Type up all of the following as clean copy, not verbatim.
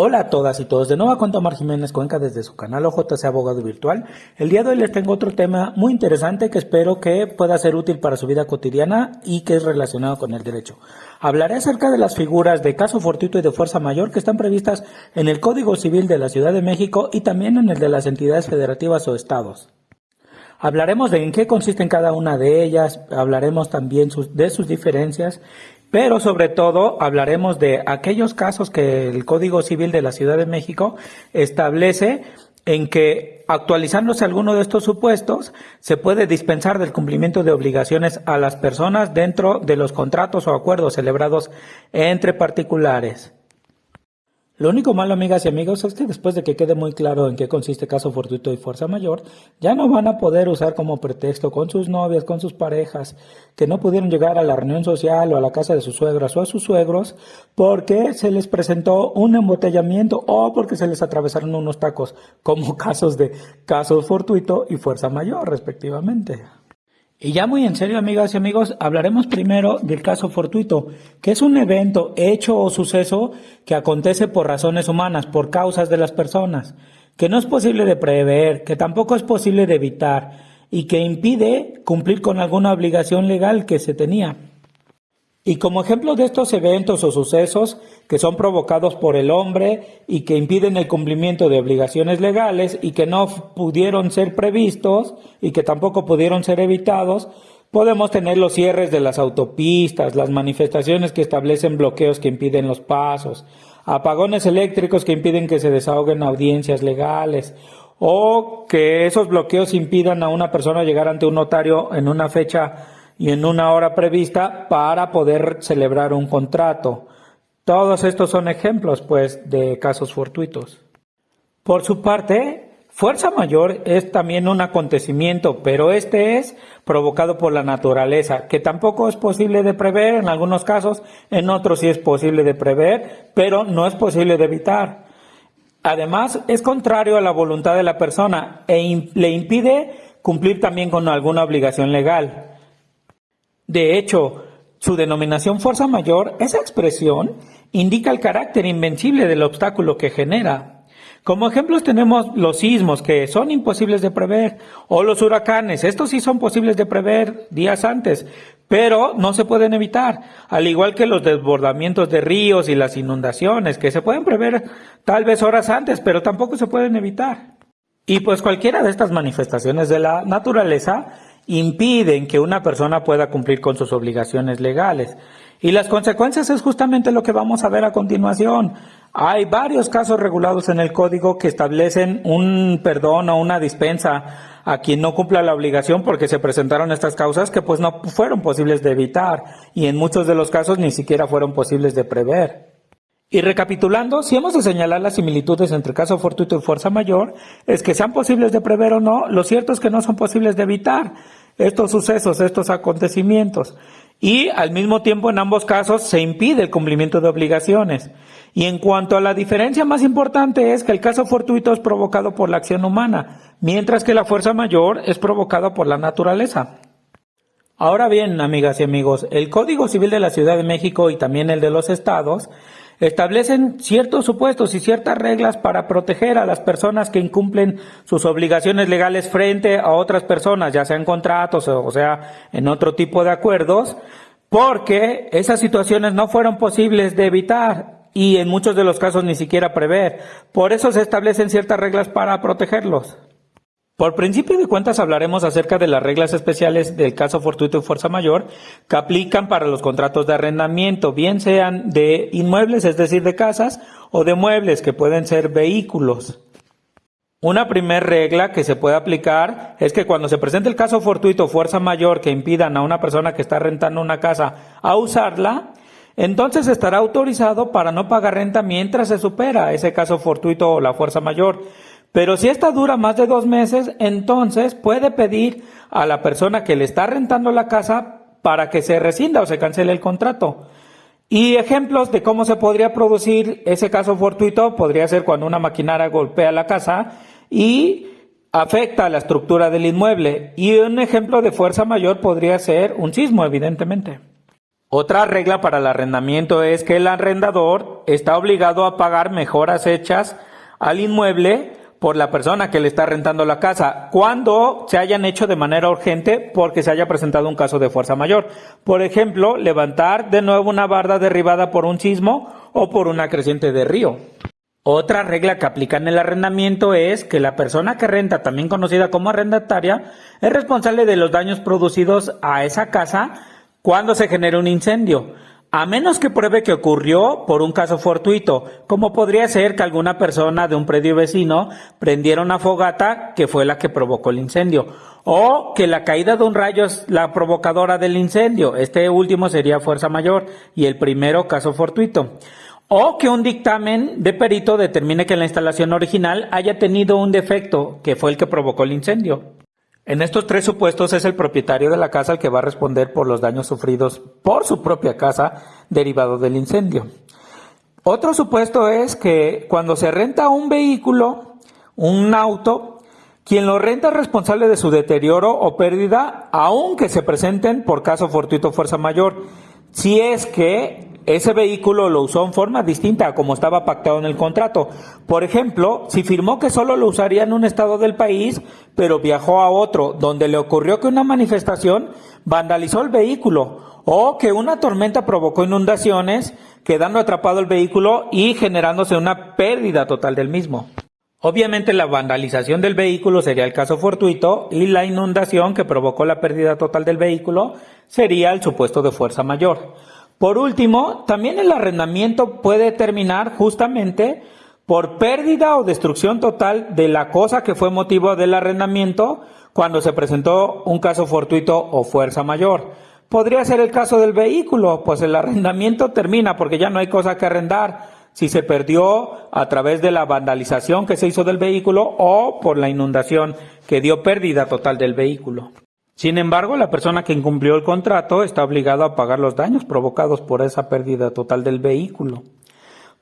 Hola a todas y todos, de nuevo con Omar Jiménez Cuenca desde su canal OJC Abogado Virtual. El día de hoy les tengo otro tema muy interesante que espero que pueda ser útil para su vida cotidiana y que es relacionado con el derecho. Hablaré acerca de las figuras de caso fortuito y de fuerza mayor que están previstas en el Código Civil de la Ciudad de México y también en el de las entidades federativas o estados. Hablaremos de en qué consisten cada una de ellas, hablaremos también de sus diferencias, pero sobre todo hablaremos de aquellos casos que el Código Civil de la Ciudad de México establece en que, actualizándose alguno de estos supuestos, se puede dispensar del cumplimiento de obligaciones a las personas dentro de los contratos o acuerdos celebrados entre particulares. Lo único malo, amigas y amigos, es que después de que quede muy claro en qué consiste caso fortuito y fuerza mayor, ya no van a poder usar como pretexto con sus novias, con sus parejas, que no pudieron llegar a la reunión social o a la casa de sus suegras o a sus suegros porque se les presentó un embotellamiento o porque se les atravesaron unos tacos, como casos de caso fortuito y fuerza mayor, respectivamente. Y ya muy en serio, amigas y amigos, hablaremos primero del caso fortuito, que es un evento, hecho o suceso que acontece por razones humanas, por causas de las personas, que no es posible de prever, que tampoco es posible de evitar y que impide cumplir con alguna obligación legal que se tenía. Y como ejemplo de estos eventos o sucesos que son provocados por el hombre y que impiden el cumplimiento de obligaciones legales y que no pudieron ser previstos y que tampoco pudieron ser evitados, podemos tener los cierres de las autopistas, las manifestaciones que establecen bloqueos que impiden los pasos, apagones eléctricos que impiden que se desahoguen audiencias legales, o que esos bloqueos impidan a una persona llegar ante un notario en una fecha y en una hora prevista para poder celebrar un contrato. Todos estos son ejemplos, pues, de casos fortuitos. Por su parte, fuerza mayor es también un acontecimiento, pero este es provocado por la naturaleza, que tampoco es posible de prever en algunos casos, en otros sí es posible de prever, pero no es posible de evitar. Además, es contrario a la voluntad de la persona e le impide cumplir también con alguna obligación legal. De hecho, su denominación fuerza mayor, esa expresión, indica el carácter invencible del obstáculo que genera. Como ejemplos tenemos los sismos, que son imposibles de prever, o los huracanes, estos sí son posibles de prever días antes, pero no se pueden evitar, al igual que los desbordamientos de ríos y las inundaciones, que se pueden prever tal vez horas antes, pero tampoco se pueden evitar. Y pues cualquiera de estas manifestaciones de la naturaleza impiden que una persona pueda cumplir con sus obligaciones legales. Y las consecuencias es justamente lo que vamos a ver a continuación. Hay varios casos regulados en el código que establecen un perdón o una dispensa a quien no cumpla la obligación porque se presentaron estas causas que pues no fueron posibles de evitar y en muchos de los casos ni siquiera fueron posibles de prever. Y recapitulando, si hemos de señalar las similitudes entre caso fortuito y fuerza mayor, es que sean posibles de prever o no, lo cierto es que no son posibles de evitar estos sucesos, estos acontecimientos. Y al mismo tiempo en ambos casos se impide el cumplimiento de obligaciones. Y en cuanto a la diferencia más importante es que el caso fortuito es provocado por la acción humana, mientras que la fuerza mayor es provocada por la naturaleza. Ahora bien, amigas y amigos, el Código Civil de la Ciudad de México y también el de los estados establecen ciertos supuestos y ciertas reglas para proteger a las personas que incumplen sus obligaciones legales frente a otras personas, ya sea en contratos o sea en otro tipo de acuerdos, porque esas situaciones no fueron posibles de evitar y en muchos de los casos ni siquiera prever. Por eso se establecen ciertas reglas para protegerlos. Por principio de cuentas hablaremos acerca de las reglas especiales del caso fortuito y fuerza mayor que aplican para los contratos de arrendamiento, bien sean de inmuebles, es decir, de casas, o de muebles, que pueden ser vehículos. Una primera regla que se puede aplicar es que cuando se presente el caso fortuito o fuerza mayor que impidan a una persona que está rentando una casa a usarla, entonces estará autorizado para no pagar renta mientras se supera ese caso fortuito o la fuerza mayor. Pero si esta dura más de 2 meses, entonces puede pedir a la persona que le está rentando la casa para que se rescinda o se cancele el contrato. Y ejemplos de cómo se podría producir ese caso fortuito podría ser cuando una maquinaria golpea la casa y afecta a la estructura del inmueble. Y un ejemplo de fuerza mayor podría ser un sismo, evidentemente. Otra regla para el arrendamiento es que el arrendador está obligado a pagar mejoras hechas al inmueble por la persona que le está rentando la casa cuando se hayan hecho de manera urgente porque se haya presentado un caso de fuerza mayor. Por ejemplo, levantar de nuevo una barda derribada por un sismo o por una creciente de río. Otra regla que aplica en el arrendamiento es que la persona que renta, también conocida como arrendataria, es responsable de los daños producidos a esa casa cuando se genere un incendio, a menos que pruebe que ocurrió por un caso fortuito, como podría ser que alguna persona de un predio vecino prendiera una fogata que fue la que provocó el incendio, o que la caída de un rayo es la provocadora del incendio. Este último sería fuerza mayor y el primero caso fortuito. O que un dictamen de perito determine que la instalación original haya tenido un defecto, que fue el que provocó el incendio. En estos tres supuestos es el propietario de la casa el que va a responder por los daños sufridos por su propia casa derivado del incendio. Otro supuesto es que cuando se renta un vehículo, un auto, quien lo renta es responsable de su deterioro o pérdida, aunque se presenten por caso fortuito o fuerza mayor, si es que ese vehículo lo usó en forma distinta a como estaba pactado en el contrato. Por ejemplo, si firmó que solo lo usaría en un estado del país, pero viajó a otro, donde le ocurrió que una manifestación vandalizó el vehículo, o que una tormenta provocó inundaciones, quedando atrapado el vehículo y generándose una pérdida total del mismo. Obviamente la vandalización del vehículo sería el caso fortuito y la inundación que provocó la pérdida total del vehículo sería el supuesto de fuerza mayor. Por último, también el arrendamiento puede terminar justamente por pérdida o destrucción total de la cosa que fue motivo del arrendamiento cuando se presentó un caso fortuito o fuerza mayor. Podría ser el caso del vehículo, pues el arrendamiento termina porque ya no hay cosa que arrendar, si se perdió a través de la vandalización que se hizo del vehículo o por la inundación que dio pérdida total del vehículo. Sin embargo, la persona que incumplió el contrato está obligada a pagar los daños provocados por esa pérdida total del vehículo.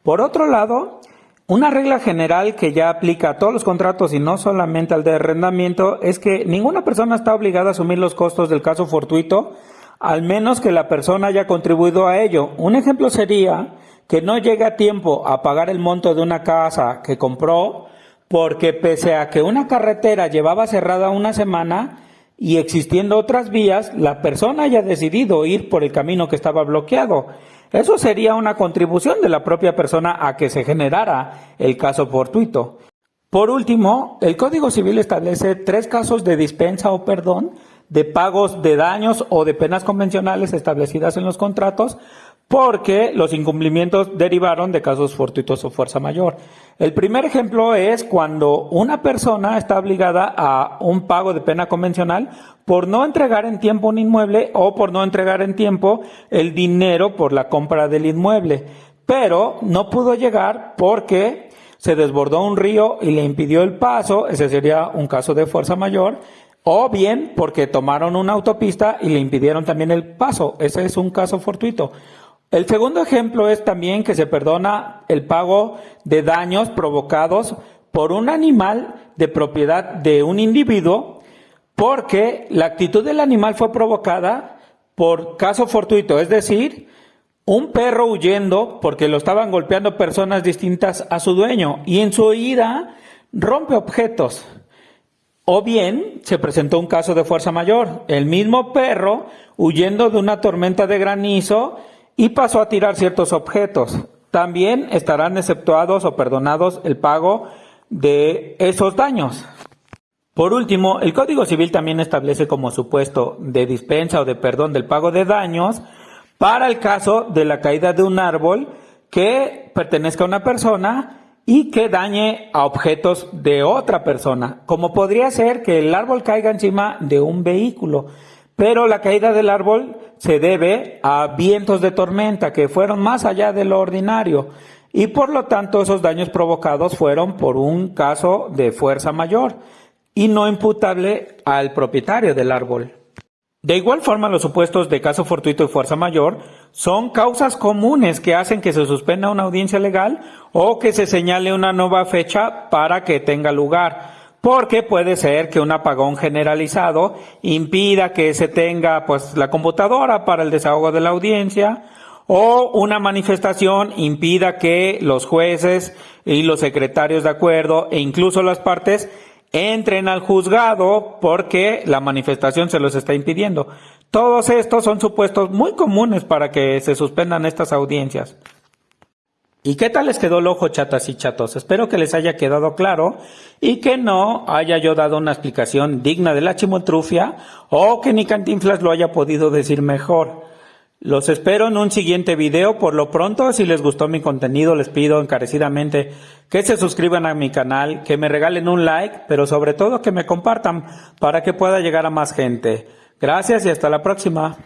Por otro lado, una regla general que ya aplica a todos los contratos y no solamente al de arrendamiento es que ninguna persona está obligada a asumir los costos del caso fortuito, al menos que la persona haya contribuido a ello. Un ejemplo sería que no llegue a tiempo a pagar el monto de una casa que compró porque pese a que una carretera llevaba cerrada una semana, y existiendo otras vías, la persona haya decidido ir por el camino que estaba bloqueado. Eso sería una contribución de la propia persona a que se generara el caso fortuito. Por último, el Código Civil establece 3 casos de dispensa o perdón de pagos de daños o de penas convencionales establecidas en los contratos porque los incumplimientos derivaron de casos fortuitos o fuerza mayor. El primer ejemplo es cuando una persona está obligada a un pago de pena convencional por no entregar en tiempo un inmueble o por no entregar en tiempo el dinero por la compra del inmueble, pero no pudo llegar porque se desbordó un río y le impidió el paso. Ese sería un caso de fuerza mayor. O bien porque tomaron una autopista y le impidieron también el paso. Ese es un caso fortuito. El segundo ejemplo es también que se perdona el pago de daños provocados por un animal de propiedad de un individuo porque la actitud del animal fue provocada por caso fortuito, es decir, un perro huyendo porque lo estaban golpeando personas distintas a su dueño y en su huida rompe objetos. O bien se presentó un caso de fuerza mayor, el mismo perro huyendo de una tormenta de granizo y pasó a tirar ciertos objetos. También estarán exceptuados o perdonados el pago de esos daños. Por último, el Código Civil también establece como supuesto de dispensa o de perdón del pago de daños para el caso de la caída de un árbol que pertenezca a una persona y que dañe a objetos de otra persona, como podría ser que el árbol caiga encima de un vehículo, pero la caída del árbol se debe a vientos de tormenta que fueron más allá de lo ordinario y por lo tanto esos daños provocados fueron por un caso de fuerza mayor y no imputable al propietario del árbol. De igual forma, los supuestos de caso fortuito y fuerza mayor son causas comunes que hacen que se suspenda una audiencia legal o que se señale una nueva fecha para que tenga lugar. porque puede ser que un apagón generalizado impida que se tenga pues la computadora para el desahogo de la audiencia, o una manifestación impida que los jueces y los secretarios de acuerdo e incluso las partes entren al juzgado porque la manifestación se los está impidiendo. Todos estos son supuestos muy comunes para que se suspendan estas audiencias. ¿Y qué tal les quedó el ojo, chatas y chatos? Espero que les haya quedado claro y que no haya yo dado una explicación digna de la chimoltrufia o que ni Cantinflas lo haya podido decir mejor. Los espero en un siguiente video. Por lo pronto, si les gustó mi contenido, les pido encarecidamente que se suscriban a mi canal, que me regalen un like, pero sobre todo que me compartan para que pueda llegar a más gente. Gracias y hasta la próxima.